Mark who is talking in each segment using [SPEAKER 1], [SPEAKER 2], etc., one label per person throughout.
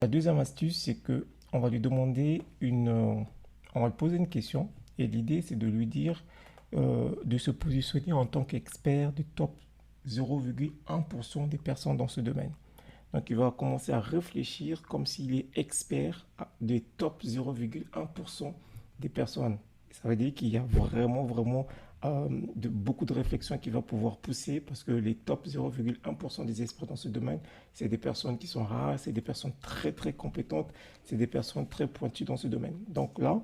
[SPEAKER 1] La deuxième astuce, c'est que on va lui demander on va lui poser une question et l'idée, c'est de lui dire de se positionner en tant qu'expert du top 0,1% des personnes dans ce domaine. Donc, il va commencer à réfléchir comme s'il est expert des top 0,1% des personnes. Ça veut dire qu'il y a vraiment beaucoup de réflexions qu'il va pouvoir pousser parce que les top 0,1% des experts dans ce domaine, c'est des personnes qui sont rares, c'est des personnes très compétentes, c'est des personnes très pointues dans ce domaine. Donc là,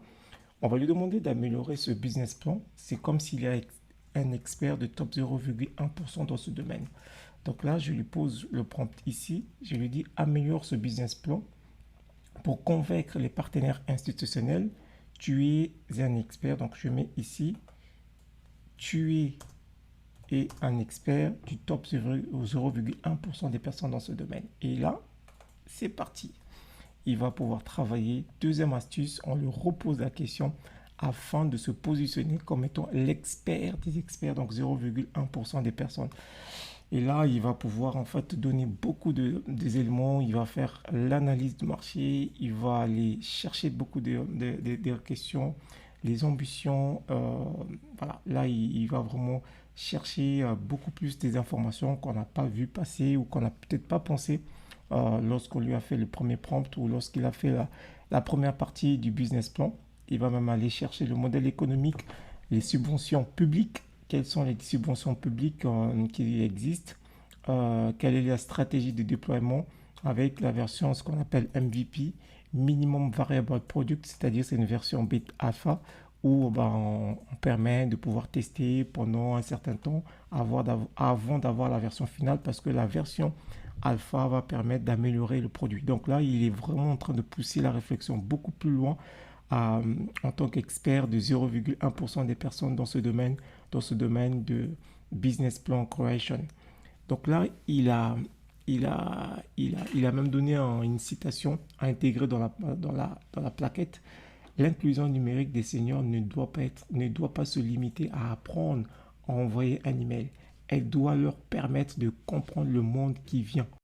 [SPEAKER 1] on va lui demander d'améliorer ce business plan. C'est comme s'il est un expert de top 0,1% dans ce domaine. Donc là, je lui pose le prompt ici. Je lui dis améliore ce business plan pour convaincre les partenaires institutionnels. Tu es un expert. Donc je mets ici tu es un expert du top 0,1% des personnes dans ce domaine. Et là, c'est parti. Il va pouvoir travailler. Deuxième astuce, on lui repose la question afin de se positionner comme étant l'expert des experts, donc 0,1% des personnes. Et là, il va pouvoir en fait donner beaucoup des éléments. Il va faire l'analyse du marché. Il va aller chercher beaucoup de questions, les ambitions. Voilà, là, il va vraiment chercher beaucoup plus des informations qu'on n'a pas vu passer ou qu'on n'a peut-être pas pensé lorsqu'on lui a fait le premier prompt ou lorsqu'il a fait la première partie du business plan. Il va même aller chercher le modèle économique, les subventions publiques, quelles sont les subventions publiques qui existent, quelle est la stratégie de déploiement avec la version, ce qu'on appelle MVP, Minimum Variable Product, c'est-à-dire c'est une version bêta alpha où on permet de pouvoir tester pendant un certain temps avant d'avoir la version finale parce que la version alpha va permettre d'améliorer le produit. Donc là, il est vraiment en train de pousser la réflexion beaucoup plus loin en tant qu'expert de 0,1% des personnes dans ce domaine de business plan creation. Donc là, il a même donné une citation à intégrer dans la plaquette. L'inclusion numérique des seniors ne doit pas se limiter à apprendre à envoyer un email. Elle doit leur permettre de comprendre le monde qui vient.